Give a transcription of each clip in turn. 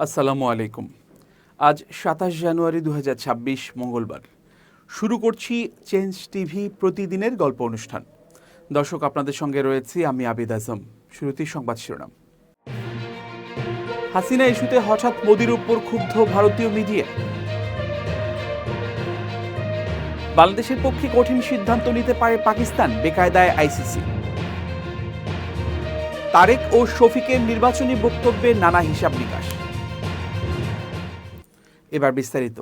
আসসালামু আলাইকুম। আজ ২৭ জানুয়ারি ২০২৬ মঙ্গলবার। শুরু করছি চেঞ্জ টিভি প্রতিদিনের গল্প অনুষ্ঠান। দর্শক, আপনাদের সঙ্গে রয়েছি আমি আবিদ আজম। শুরুতেই সংবাদ শিরোনাম। হাসিনা ইস্যুতে হঠাৎ মোদির উপর ক্ষুব্ধ ভারতীয় মিডিয়া। বাংলাদেশের পক্ষে কঠিন সিদ্ধান্ত নিতে পারে পাকিস্তান, বেকায়দায় আইসিসি। তারেক ও শফিকের নির্বাচনী বক্তব্যে নানা হিসাব নিকাশ। এবার বিস্তারিত।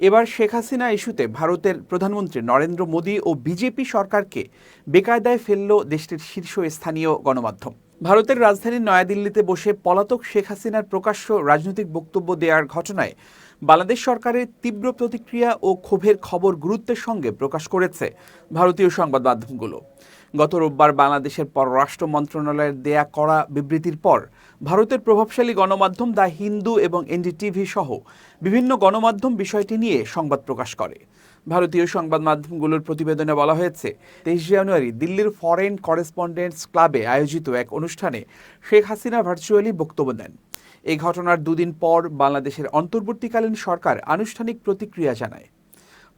এবার শেখ হাসিনা ইস্যুতে ভারতের প্রধানমন্ত্রী নরেন্দ্র মোদী ও বিজেপি সরকারকে বেকায়দায় ফেলল দেশটির শীর্ষস্থানীয় গণমাধ্যম। ভারতের রাজধানী নয়াদিল্লিতে বসে পলাতক শেখ হাসিনার প্রকাশ্য রাজনৈতিক বক্তব্য দেওয়ার ঘটনায় বাংলাদেশ সরকারের তীব্র প্রতিক্রিয়া ও ক্ষোভের খবর গুরুত্বের সঙ্গে প্রকাশ করেছে ভারতীয় সংবাদ মাধ্যমগুলো। গত রোববার বাংলাদেশের পররাষ্ট্র মন্ত্রণালয়ের দেয়া করা বিবৃতির পর ভারতের প্রভাবশালী গণমাধ্যম দ্য হিন্দু এবং এনডিটিভি সহ বিভিন্ন গণমাধ্যম বিষয়টি নিয়ে সংবাদ প্রকাশ করে। ভারতীয় সংবাদ মাধ্যমগুলোর প্রতিবেদনে বলা হয়েছে, ২৩ জানুয়ারি দিল্লির ফরেন করেসপন্ডেন্টস ক্লাবে আয়োজিত এক অনুষ্ঠানে শেখ হাসিনা ভার্চুয়ালি বক্তব্য দেন। এই ঘটনার দুদিন পর বাংলাদেশের অন্তর্বর্তীকালীন সরকার আনুষ্ঠানিক প্রতিক্রিয়া জানায়।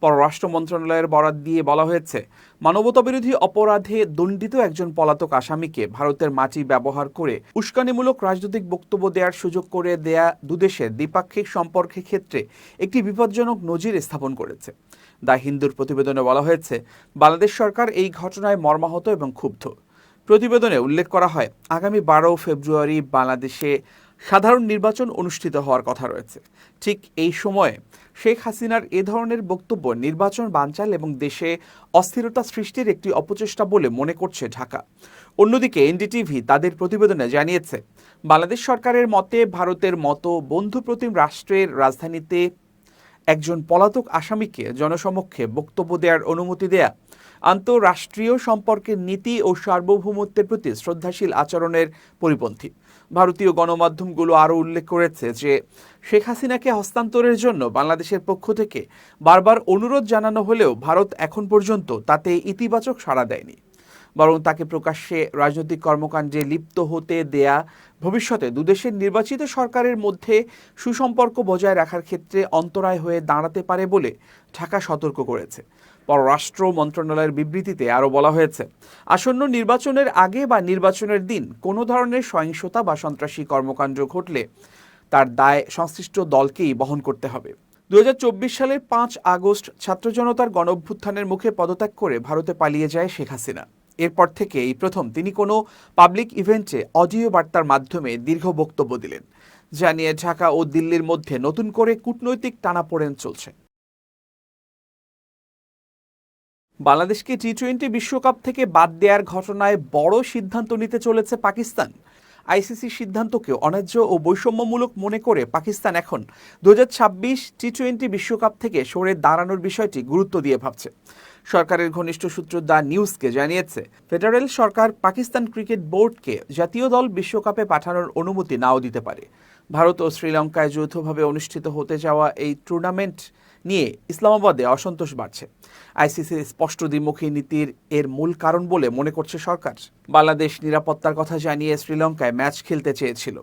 পররাষ্ট্র মন্ত্রণালয়ের বরাত দিয়ে বলা হয়েছে, মানবতাবিরোধী অপরাধে দণ্ডিত একজন পলাতক আসামিকে ভারতের মাটি ব্যবহার করে উস্কানিমূলক রাজনৈতিক বক্তব্য দেওয়ার সুযোগ করে দেয়া দুদেশের দ্বিপাক্ষিক সম্পর্কের ক্ষেত্রে একটি বিপজ্জনক নজির স্থাপন করেছে। দ্য হিন্দুর প্রতিবেদনে বলা হয়েছে, বাংলাদেশ সরকার এই ঘটনায় মর্মাহত এবং ক্ষুব্ধ। প্রতিবেদনে উল্লেখ করা হয়, আগামী ১২ ফেব্রুয়ারি বাংলাদেশে সাধারণ নির্বাচন অনুষ্ঠিত হওয়ার কথা রয়েছে। ঠিক এই সময়ে শেখ হাসিনার এ ধরনের বক্তব্য নির্বাচন বানচাল এবং দেশে অস্থিরতা সৃষ্টির একটি অপচেষ্টা বলে মনে করছে ঢাকা। অন্যদিকে এনডিটিভি তাদের প্রতিবেদনে জানিয়েছে, বাংলাদেশ সরকারের মতে ভারতের মতো বন্ধুপ্রতিম রাষ্ট্রের রাজধানীতে একজন পলাতক আসামিকে জনসমক্ষে বক্তব্য দেওয়ার অনুমতি দেয়া আন্তঃরাষ্ট্রীয় সম্পর্কের নীতি ও সার্বভৌমত্বের প্রতি শ্রদ্ধাশীল আচরণের পরিপন্থী। ভারতীয় গণমাধ্যমগুলো আরও উল্লেখ করেছে যে, শেখ হাসিনাকে হস্তান্তরের জন্য বাংলাদেশের পক্ষ থেকে বারবার অনুরোধ জানানো হলেও ভারত এখন পর্যন্ত তাতে ইতিবাচক সাড়া দেয়নি, বরং তাকে প্রকাশ্যে রাজনৈতিক কর্মকাণ্ডে লিপ্ত হতে দেয়া ভবিষ্যতে দুদেশের নির্বাচিত সরকারের মধ্যে সুসম্পর্ক বজায় রাখার ক্ষেত্রে অন্তরায় হয়ে দাঁড়াতে পারে বলে ঢাকা সতর্ক করেছে। পররাষ্ট্র মন্ত্রণালয়ের বিবৃতিতে আরও বলা হয়েছে, আসন্ন নির্বাচনের আগে বা নির্বাচনের দিন কোনো ধরনের সহিংসতা বা সন্ত্রাসী কর্মকাণ্ড ঘটলে তার দায় সংশ্লিষ্ট দলকেই বহন করতে হবে। ২০২৪ সালের ৫ আগস্ট ছাত্র জনতার গণঅভ্যুত্থানের মুখে পদত্যাগ করে ভারতে পালিয়ে যায় শেখ হাসিনা। এরপর থেকে এই প্রথম তিনি কোনো পাবলিক ইভেন্টে অডিও বার্তার মাধ্যমে দীর্ঘ বক্তব্য দিলেন, যা নিয়ে ঢাকা ও দিল্লির মধ্যে নতুন করে কূটনৈতিক টানাপোড়েন চলছে। বাংলাদেশকে টি-20 বিশ্বকাপ থেকে বাদ দেওয়ার ঘটনায় বড় সিদ্ধান্ত নিতে চলেছে পাকিস্তান। আইসিসির সিদ্ধান্তকে অন্যায্য ও বৈষম্যমূলক মনে করে পাকিস্তান এখন ২০২৬ টি-20 বিশ্বকাপ থেকে সরে দাঁড়ানোর বিষয়টি গুরুত্ব দিয়ে ভাবছে। সরকারের ঘনিষ্ঠ সূত্র দ্য নিউজকে জানিয়েছে, ফেডারেল সরকার পাকিস্তান ক্রিকেট বোর্ডকে জাতীয় দল বিশ্বকাপে পাঠানোর অনুমতি নাও দিতে পারে। ভারত ও শ্রীলঙ্কায় যৌথভাবে অনুষ্ঠিত হতে যাওয়া এই টুর্নামেন্ট নিয়ে ইসলামাবাদে অসন্তোষ বাড়ছে। আইসিসির স্পষ্ট দ্বিমুখী নীতির এর মূল কারণ বলে মনে করছে সরকার। বাংলাদেশ নিরাপত্তার কথা জানিয়ে শ্রীলঙ্কায় ম্যাচ খেলতে চেয়েছিল।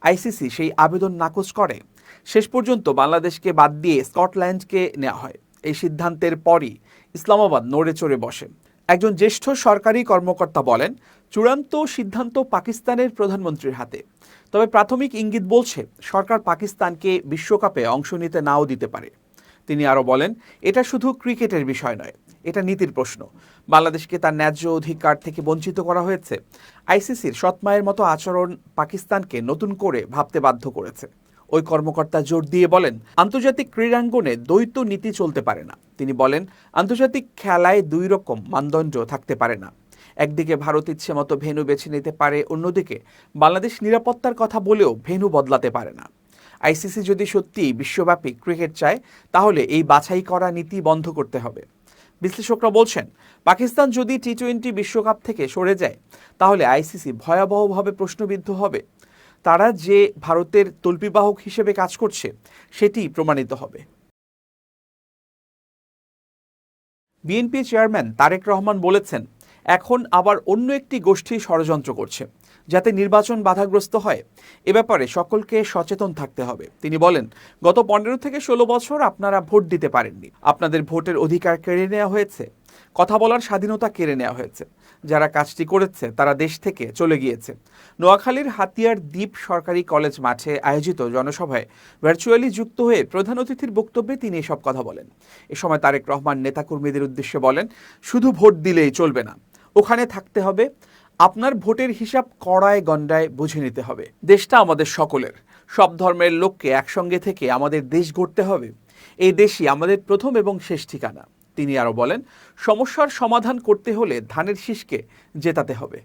আইসিসি সেই আবেদন নাকচ করে। শেষ পর্যন্ত বাংলাদেশকে বাদ দিয়ে স্কটল্যান্ডকে নেওয়া হয়। এই সিদ্ধান্তের পরই ইসলামাবাদ নড়ে চড়ে বসে। একজন জ্যেষ্ঠ সরকারি কর্মকর্তা বলেন, চূড়ান্ত সিদ্ধান্ত পাকিস্তানের প্রধানমন্ত্রীর হাতে। তবে প্রাথমিক ইঙ্গিত বলছে, সরকার পাকিস্তানকে বিশ্বকাপে অংশ নিতে নাও দিতে পারে। তিনি আরও বলেন, এটা শুধু ক্রিকেটের বিষয় নয়, এটা নীতির প্রশ্ন। বাংলাদেশকে তার ন্যায্য অধিকার থেকে বঞ্চিত করা হয়েছে। আইসিসির সৎমায়ের মতো আচরণ পাকিস্তানকে নতুন করে ভাবতে বাধ্য করেছে। ওই কর্মকর্তা জোর দিয়ে বলেন, আন্তর্জাতিক ক্রীড়াঙ্গনে দ্বৈত নীতি চলতে পারে না। তিনি বলেন, আন্তর্জাতিক খেলায় দুই রকম মানদণ্ড থাকতে পারে না। একদিকে ভারত ইচ্ছে মতো ভেন্যু বেছে নিতে পারে, অন্যদিকে বাংলাদেশ নিরাপত্তার কথা বলেও ভেন্যু বদলাতে পারে না। আইসিসি যদি সত্যিই বিশ্বব্যাপী ক্রিকেট চায়, তাহলে এই বাছাই করা নীতি বন্ধ করতে হবে। বিশ্লেষকরা বলছেন, পাকিস্তান যদি টি-20 বিশ্বকাপ থেকে সরে যায়, তাহলে আইসিসি ভয়াবহভাবে প্রশ্নবিদ্ধ হবে। তারা যে ভারতের তল্পিবাহক হিসেবে কাজ করছে, সেটি প্রমাণিত হবে। বিএনপি চেয়ারম্যান তারেক রহমান বলেছেন, এখন আবার অন্য একটি গোষ্ঠী ষড়যন্ত্র করছে। যাতে নির্বাচন বাধাগ্রস্ত হয় এ ব্যাপারে সকলকে সচেতন থাকতে হবে। তিনি বলেন, গত 15 থেকে 16 বছর আপনারা ভোট দিতে পারেননি, আপনাদের ভোটের অধিকার কেড়ে নেওয়া হয়েছে, কথা বলার স্বাধীনতা কেড়ে নেওয়া হয়েছে। যারা কাজটি করেছে তারা দেশ থেকে চলে গিয়েছে। নোয়াখালীর হাতিয়ার দ্বীপ সরকারি কলেজ মাঠে আয়োজিত জনসভায় ভার্চুয়ালি যুক্ত হয়ে প্রধান অতিথির বক্তব্যে তিনি এসব কথা বলেন। এ সময় তারেক রহমান নেতাকর্মীদের উদ্দেশ্যে বলেন, শুধু ভোট দিলেই চলবে না, ওখানে থাকতে হবে, আপনার ভোটের হিসাব কড়ায় গণ্ডায় বুঝে নিতে হবে। দেশটা আমাদের সকলের, সব ধর্মের লোককে একসঙ্গে থেকে আমাদের দেশ গড়তে হবে। এই দেশই আমাদের প্রথম এবং শেষ ঠিকানা। তিনি আরও বলেন, সমস্যার সমাধান করতে হলে ধানের শীষকে জেতাতে হবে।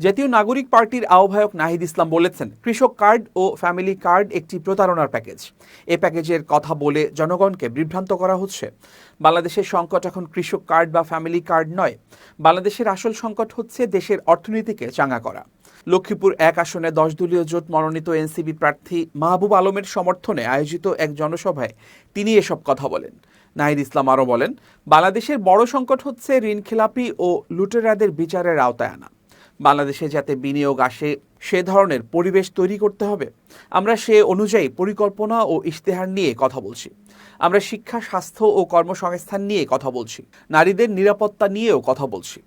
জাতীয় নাগরিক পার্টির আহ্বায়ক নাহিদ ইসলাম বলেছেন, কৃষক কার্ড ও ফ্যামিলি কার্ড একটি প্রতারণার প্যাকেজ। এই প্যাকেজের কথা বলে জনগণকে বিভ্রান্ত করা হচ্ছে। বাংলাদেশের সংকট এখন কৃষক কার্ড বা ফ্যামিলি কার্ড নয়। বাংলাদেশের আসল সংকট হচ্ছে দেশের অর্থনীতিকে চাঙ্গা করা। লক্ষ্মীপুর 1 আসনে 10 দলীয় জোট মনোনীত এনসিপি প্রার্থী মাহবুব আলমের সমর্থনে আয়োজিত এক জনসভায় তিনি এসব কথা বলেন। নাহিদ ইসলাম আরও বলেন, বাংলাদেশের বড় সংকট হচ্ছে ঋণখেলাপি ও লুটেরাদের বিচারের আওতায় আনা। বাংলাদেশে যাতে বিনিয়োগ আসে সে ধরনের পরিবেশ তৈরি করতে হবে। আমরা সে অনুযায়ী পরিকল্পনা ও ইশতেহার নিয়ে কথা বলছি। আমরা শিক্ষা, স্বাস্থ্য ও কর্মসংস্থান নিয়ে কথা বলছি। নারীদের নিরাপত্তা নিয়েও কথা বলছি।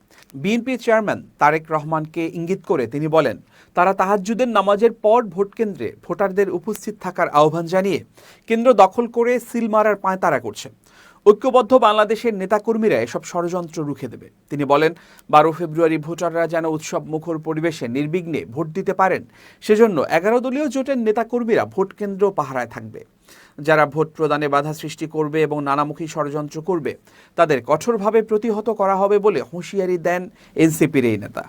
বিএনপি চেয়ারম্যান তারেক রহমানকে ইঙ্গিত করে তিনি বলেন, তারা তাহাজ্জুদের নামাজের পর ভোটকেন্দ্রে ভোটারদের উপস্থিত থাকার আহ্বান জানিয়ে কেন্দ্র দখল করে সিল মারার পাঁয়তারা করছে। ঐক্যবদ্ধ বাংলাদেশের নেতাকর্মীরা এসব ষড়যন্ত্র রুখে দেবে। তিনি বলেন, 12 ফেব্রুয়ারি ভোটাররা যেন উৎসব মুখর পরিবেশে নির্বিঘ্নে ভোট দিতে পারেন, সেজন্য 11 দলীয় জোটের নেতাকর্মীরা ভোট কেন্দ্র পাহারায় থাকবে। যারা ভোট প্রদানে বাধা সৃষ্টি করবে এবং নানামুখী ষড়যন্ত্র করবে তাদের কঠোরভাবে প্রতিহত করা হবে বলে হুঁশিয়ারি দেন এনসিপির এই নেতা।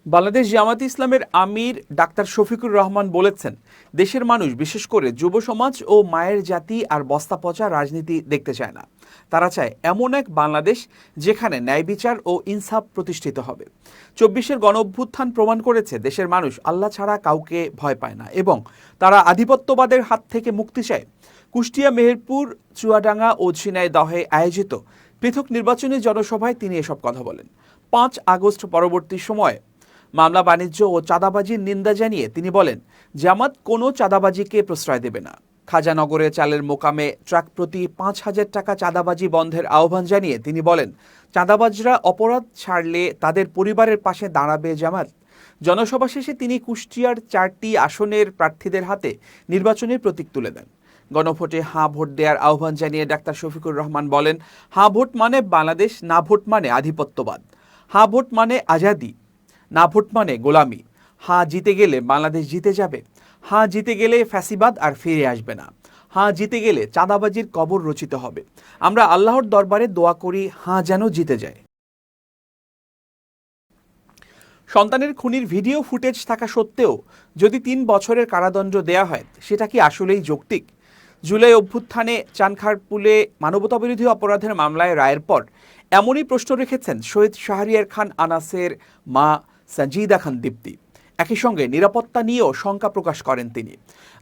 বাংলাদেশ জামায়াতে ইসলামের আমির ডাক্তার শফিকুর রহমান বলেছেন, দেশের মানুষ বিশেষ করে যুব সমাজ ও মায়ের জাতি আর বস্তা পচা রাজনীতি দেখতে চায় না। তারা চায় এমন এক বাংলাদেশ যেখানে ন্যায় বিচার ও ইনসাফ প্রতিষ্ঠিত হবে। 24-এর গণঅভ্যুত্থান প্রমাণ করেছে দেশের মানুষ আল্লাহ ছাড়া কাউকে ভয় পায় না এবং তারা আধিপত্যবাদের হাত থেকে মুক্তি চায়। কুষ্টিয়া, মেহেরপুর, চুয়াডাঙ্গা ও ঝিনাইদহে আয়োজিত পৃথক নির্বাচনী জনসভায় তিনি এসব কথা বলেন। 5 আগস্ট পরবর্তী সময়ে মামলা, বাণিজ্য ও চাঁদাবাজির নিন্দা জানিয়ে তিনি বলেন, জামাত কোনো চাঁদাবাজিকে প্রশ্রয় দেবে না। খাজানগরে চালের মোকামে ট্রাক প্রতি 5,000 টাকা চাঁদাবাজি বন্ধের আহ্বান জানিয়ে তিনি বলেন, চাঁদাবাজরা অপরাধ ছাড়লে তাদের পরিবারের পাশে দাঁড়াবে জামাত। জনসভা শেষে তিনি কুষ্টিয়ার 4টি আসনের প্রার্থীদের হাতে নির্বাচনের প্রতীক তুলে দেন। গণভোটে হাঁ ভোট দেওয়ার আহ্বান জানিয়ে ডাক্তার শফিকুর রহমান বলেন, হাঁ ভোট মানে বাংলাদেশ, না ভোট মানে আধিপত্যবাদ। হাঁ ভোট মানে আজাদি, না ভোট মানে গোলামি। হাঁ জিতে গেলে বাংলাদেশ জিতে যাবে। হাঁ জিতে গেলে ফ্যাসিবাদ আর ফিরে আসবে না। হাঁ জিতে গেলে চাঁদাবাজির কবর রচিত হবে। আমরা আল্লাহর দরবারে দোয়া করি হাঁ যেন জিতে যায়। সন্তানের খুনির ভিডিও ফুটেজ থাকা সত্ত্বেও যদি 3 বছরের কারাদণ্ড দেয়া হয় সেটা কি আসলেই যৌক্তিক? জুলাই অভ্যুত্থানে চানখারপুলে মানবতাবিরোধী অপরাধের মামলায় রায়ের পর এমনই প্রশ্ন রেখেছেন শহীদ শাহরিয়ার খান আনাসের মা সঞ্জিদা খান দীপ্তি। একই সঙ্গে নিরাপত্তা নিয়েও শঙ্কা প্রকাশ করেন তিনি।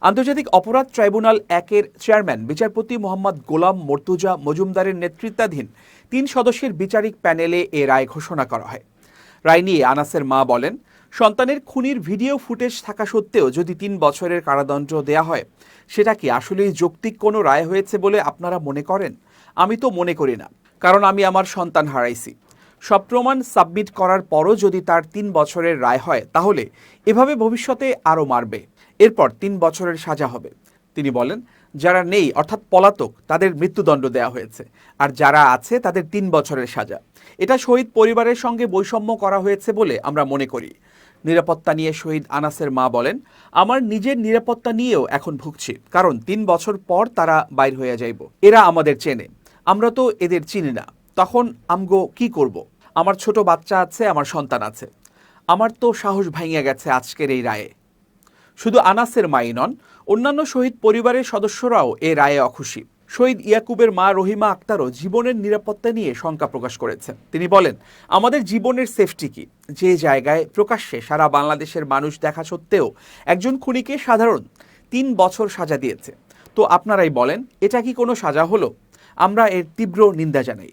আন্তর্জাতিক অপরাধ ট্রাইব্যুনাল 1-এর চেয়ারম্যান বিচারপতি মোহাম্মদ গোলাম মর্তুজা মজুমদারের নেতৃত্বাধীন 3 সদস্যের বিচারিক প্যানেলে এ রায় ঘোষণা করা হয়। রায় নিয়ে আনাসের মা বলেন, সন্তানের খুনির ভিডিও ফুটেজ থাকা সত্ত্বেও যদি 3 বছরের কারাদণ্ড দেয়া হয় সেটা কি আসলেই যৌক্তিক কোনো রায় হয়েছে বলে আপনারা মনে করেন? আমি তো মনে করি না, কারণ আমি আমার সন্তান হারাইছি। সব প্রমাণ সাবমিট করার পরও যদি তার 3 বছরের রায় হয় তাহলে এভাবে ভবিষ্যতে আরও মারবে, এরপর 3 বছরের সাজা হবে। তিনি বলেন, যারা নেই অর্থাৎ পলাতক তাদের মৃত্যুদণ্ড দেওয়া হয়েছে, আর যারা আছে তাদের 3 বছরের সাজা। এটা শহীদ পরিবারের সঙ্গে বৈষম্য করা হয়েছে বলে আমরা মনে করি। নিরাপত্তা নিয়ে শহীদ আনাসের মা বলেন, আমার নিজের নিরাপত্তা নিয়েও এখন ভুগছি, কারণ 3 বছর পর তারা বাইর হয়ে যাইব। এরা আমাদের চেনে, আমরা তো এদের চিনি না, তখন আমগো কি করব? আমার ছোট বাচ্চা আছে, আমার সন্তান আছে। আমার তো সাহস ভাঙিয়া গেছে আজকের এই রায়ে। শুধু আনাসের মাই নন, অন্যান্য শহীদ পরিবারের সদস্যরাও এ রায়ে অখুশি। শহীদ ইয়াকুবের মা রহিমা আক্তারও জীবনের নিরাপত্তা নিয়ে শঙ্কা প্রকাশ করেছেন। তিনি বলেন, আমাদের জীবনের সেফটি কি? যে জায়গায় প্রকাশ্যে সারা বাংলাদেশের মানুষ দেখা সত্ত্বেও একজন খুনিকে সাধারণ 3 বছর সাজা দিয়েছে। তো আপনারাই বলেন, এটা কি কোনো সাজা হলো? আমরা এর তীব্র নিন্দা জানাই।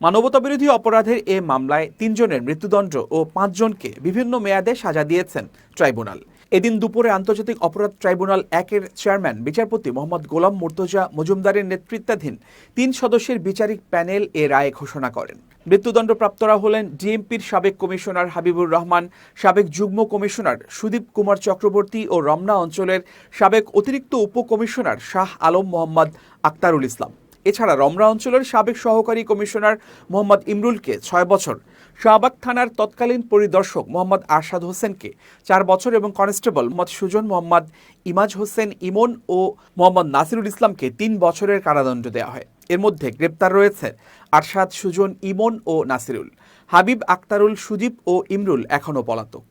মানবতাবিরোধী অপরাধের এ মামলায় ৩ জনের মৃত্যুদণ্ড ও ৫ জনকে বিভিন্ন মেয়াদে সাজা দিয়েছেন ট্রাইব্যুনাল। এদিন দুপুরে আন্তর্জাতিক অপরাধ ট্রাইব্যুনাল ১-এর চেয়ারম্যান বিচারপতি মোহাম্মদ গোলাম মুর্তজা মজুমদারের নেতৃত্বাধীন ৩ সদস্যের বিচারিক প্যানেল এ রায় ঘোষণা করেন। মৃত্যুদণ্ডপ্রাপ্তরা হলেন ডিএমপির সাবেক কমিশনার হাবিবুর রহমান, সাবেক যুগ্ম কমিশনার সুদীপ কুমার চক্রবর্তী ও রমনা অঞ্চলের সাবেক অতিরিক্ত উপকমিশনার শাহ আলম মোহাম্মদ আক্তারুল ইসলাম। এছাড়া রমনা অঞ্চলের সাবেক সহকারী কমিশনার মোহাম্মদ ইমরুলকে ৬ বছর, শাহবাগ থানার তৎকালীন পরিদর্শক মোহাম্মদ আরশাদ হোসেনকে ৪ বছর এবং কনস্টেবল মোহাম্মদ সুজন, মোহাম্মদ ইমাজ হোসেন ইমন ও মোহাম্মদ নাসিরুল ইসলামকে ৩ বছরের কারাদণ্ড দেওয়া হয়। এর মধ্যে গ্রেপ্তার রয়েছে আরশাদ, সুজন, ইমন ও নাসিরুল। হাবিব, আক্তারুল, সুদীপ ও ইমরুল এখনও পলাতক।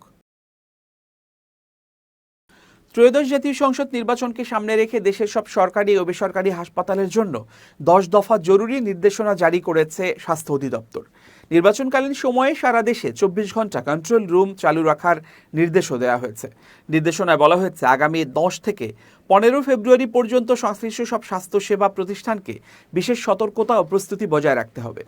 ত্রয়োদশ জাতীয় সংসদ নির্বাচনকে সামনে রেখে দেশের সব সরকারি ও বেসরকারি হাসপাতালের জন্য ১০ দফা জরুরি নির্দেশনা জারি করেছে স্বাস্থ্য অধিদপ্তর। নির্বাচনকালীন সময়ে সারা দেশে ২৪ ঘন্টা কন্ট্রোল রুম চালু রাখার নির্দেশও দেওয়া হয়েছে। নির্দেশনায় বলা হয়েছে, আগামী ১০ থেকে ১৫ ফেব্রুয়ারি পর্যন্ত সংশ্লিষ্ট সব স্বাস্থ্যসেবা প্রতিষ্ঠানকে বিশেষ সতর্কতা ও প্রস্তুতি বজায় রাখতে হবে।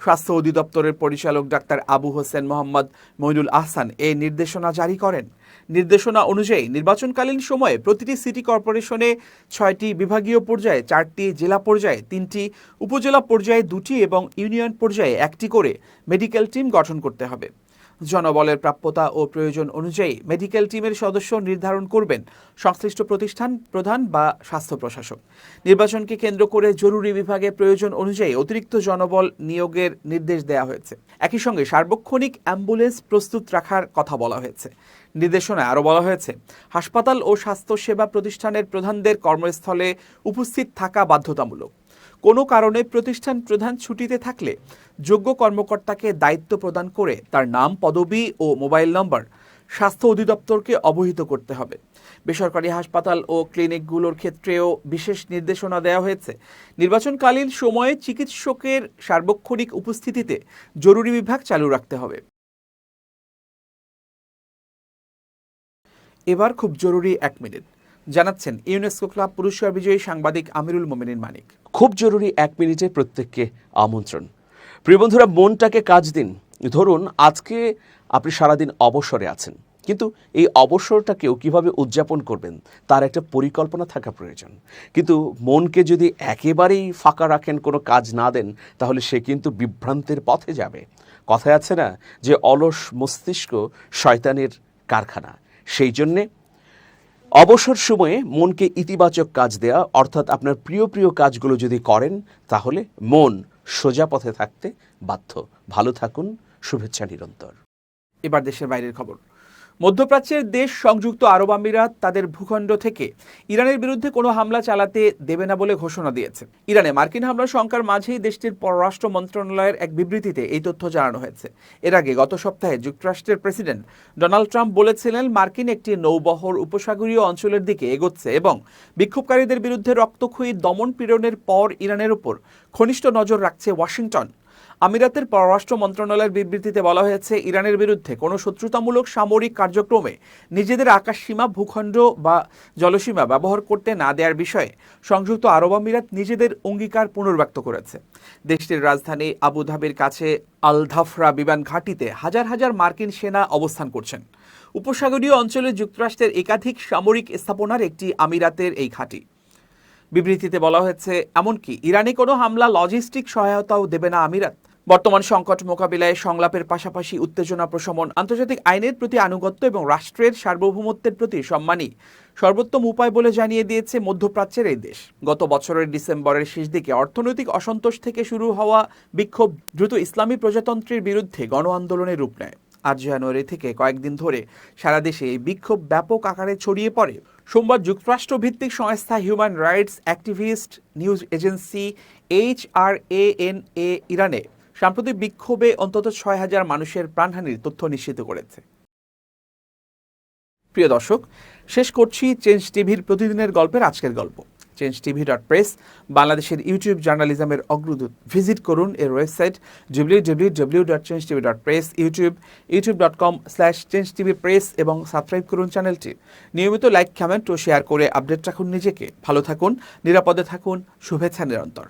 স্বাস্থ্য অধিদপ্তরের পরিচালক ডাক্তার আবু হোসেন মোহাম্মদ মইনুল আহসান এই নির্দেশনা জারি করেন। নির্দেশনা অনুযায়ী নির্বাচনকালীন সময়ে প্রতিটি সিটি কর্পোরেশনে ৬টি বিভাগীয় পর্যায়ে ৪টি, জেলা পর্যায়ে ৩টি, উপজেলা পর্যায়ে ২টি এবং ইউনিয়ন পর্যায়ে ১টি করে মেডিকেল টিম গঠন করতে হবে। জনবলের প্রাপ্যতা ও প্রয়োজন অনুযায়ী মেডিকেল টিমের সদস্য নির্ধারণ করবেন সংশ্লিষ্ট প্রতিষ্ঠান প্রধান বা স্বাস্থ্য প্রশাসক। নির্বাচনকে কেন্দ্র করে জরুরি বিভাগে প্রয়োজন অনুযায়ী অতিরিক্ত জনবল নিয়োগের নির্দেশ দেওয়া হয়েছে। একই সঙ্গে সার্বক্ষণিক অ্যাম্বুলেন্স প্রস্তুত রাখার কথা বলা হয়েছে। নির্দেশনায় আরও বলা হয়েছে, হাসপাতাল ও স্বাস্থ্যসেবা প্রতিষ্ঠানের প্রধানদের কর্মস্থলে উপস্থিত থাকা বাধ্যতামূলক। কোনো কারণে প্রতিষ্ঠান প্রধান ছুটিতে থাকলে যোগ্য কর্মকর্তাকে দায়িত্ব প্রদান করে তার নাম, পদবি ও মোবাইল নম্বর স্বাস্থ্য অধিদপ্তরকে অবহিত করতে হবে। বেসরকারি হাসপাতাল ও ক্লিনিকগুলোর ক্ষেত্রেও বিশেষ নির্দেশনা দেওয়া হয়েছে। নির্বাচনকালীন সময়ে চিকিৎসকের সার্বক্ষণিক উপস্থিতিতে জরুরি বিভাগ চালু রাখতে হবে। এবার খুব জরুরি ১ মিনিট জানাচ্ছেন ইউনেস্কো ক্লাব পুরস্কার বিজয়ী সাংবাদিক আমিরুল মোমিনিন মানিক। খুব জরুরি ১ মিনিটে প্রত্যেককে আমন্ত্রণ। প্রিয় বন্ধুরা, মনটাকে কাজ দিন। ধরুন আজকে আপনি সারাদিন অবসরে আছেন, কিন্তু এই অবসরটাকেও কিভাবে উদযাপন করবেন তার একটা পরিকল্পনা থাকা প্রয়োজন। কিন্তু মনকে যদি একেবারেই ফাঁকা রাখেন, কোনো কাজ না দেন, তাহলে সে কিন্তু বিভ্রান্তের পথে যাবে। কথায় আছে না যে অলস মস্তিষ্ক শয়তানের কারখানা। সেই জন্যে অবসর সময়ে মনকে ইতিবাচক কাজ দেয়া, অর্থাৎ আপনার প্রিয় প্রিয় কাজগুলো যদি করেন, তাহলে মন সোজা পথে থাকতে বাধ্য। ভালো থাকুন, শুভেচ্ছা নিরন্তর। এবার দেশের বাইরের খবর। মধ্যপ্রাচ্যের দেশ সংযুক্ত আরব আমিরাত তাদের ভূখণ্ড থেকে ইরানের বিরুদ্ধে কোনো হামলা চালাতে দেবে না বলে ঘোষণা দিয়েছে। ইরানে মার্কিন হামলার শঙ্কার মাঝেই দেশটির পররাষ্ট্র মন্ত্রণালয়ের এক বিবৃতিতে এই তথ্য জানানো হয়েছে। এর আগে গত সপ্তাহে যুক্তরাষ্ট্রের প্রেসিডেন্ট ডোনাল্ড ট্রাম্প বলেছিলেন, মার্কিন একটি নৌবহর উপসাগরীয় অঞ্চলের দিকে এগোচ্ছে এবং বিক্ষোভকারীদের বিরুদ্ধে রক্তক্ষয়ী দমন পীড়নের পর ইরানের উপর ঘনিষ্ঠ নজর রাখছে ওয়াশিংটন। আমিরাতের পররাষ্ট্র মন্ত্রণালয়ের বিবৃতিতে বলা হয়েছে, ইরানের বিরুদ্ধে কোনো শত্রুতামূলক সামরিক কার্যক্রমে নিজেদের আকাশসীমা, ভূখণ্ড বা জলসীমা ব্যবহার করতে না দেওয়ার বিষয়ে সংযুক্ত আরব আমিরাত নিজেদের অঙ্গীকার পুনর্ব্যক্ত করেছে। দেশটির রাজধানী আবুধাবির কাছে আল ধাফরা বিমান ঘাঁটিতে হাজার হাজার মার্কিন সেনা অবস্থান করছেন। উপসাগরীয় অঞ্চলে যুক্তরাষ্ট্রের একাধিক সামরিক স্থাপনার একটি আমিরাতের এই ঘাঁটি। বিবৃতিতে বলা হয়েছে, এমনকি ইরানে কোনো হামলা লজিস্টিক সহায়তাও দেবে না আমিরাত। বর্তমান সংকট মোকাবিলায় সংলাপের পাশাপাশি উত্তেজনা প্রশমন, আন্তর্জাতিক আইনের প্রতি আনুগত্য এবং রাষ্ট্রের সার্বভৌমত্বের প্রতি সম্মানই সর্বোত্তম উপায় বলে জানিয়ে দিয়েছে মধ্যপ্রাচ্যের এই দেশ। গত বছরের ডিসেম্বরের শেষ দিকে অর্থনৈতিক অসন্তোষ থেকে শুরু হওয়া বিক্ষোভ দ্রুত ইসলামী প্রজাতন্ত্রের বিরুদ্ধে গণ আন্দোলনের রূপ নেয়। ৮ জানুয়ারি থেকে কয়েকদিন ধরে সারা দেশে এই বিক্ষোভ ব্যাপক আকারে ছড়িয়ে পড়ে। সোমবার যুক্তরাষ্ট্র ভিত্তিক সংস্থা human rights activist news agency HRANA ইরানে সাম্প্রতিক বিক্ষোভে অন্তত ৬,০০০ মানুষের প্রাণহানির তথ্য নিশ্চিত করেছে। প্রিয় দর্শক, শেষ করছি চেঞ্জ টিভির প্রতিদিনের গল্পের আজকের গল্প। changetv.press বাংলাদেশের ইউটিউব জার্নালিজমের অগ্রদূত। ভিজিট করুন এর ওয়েবসাইট www.changetv.press, youtube.com/changetvpress এবং সাবস্ক্রাইব করুন চ্যানেলটি। নিয়মিত লাইক, কমেন্ট ও শেয়ার করে আপডেট রাখুন নিজেকে। ভালো থাকুন, নিরাপদে থাকুন, শুভেচ্ছা নিরন্তর।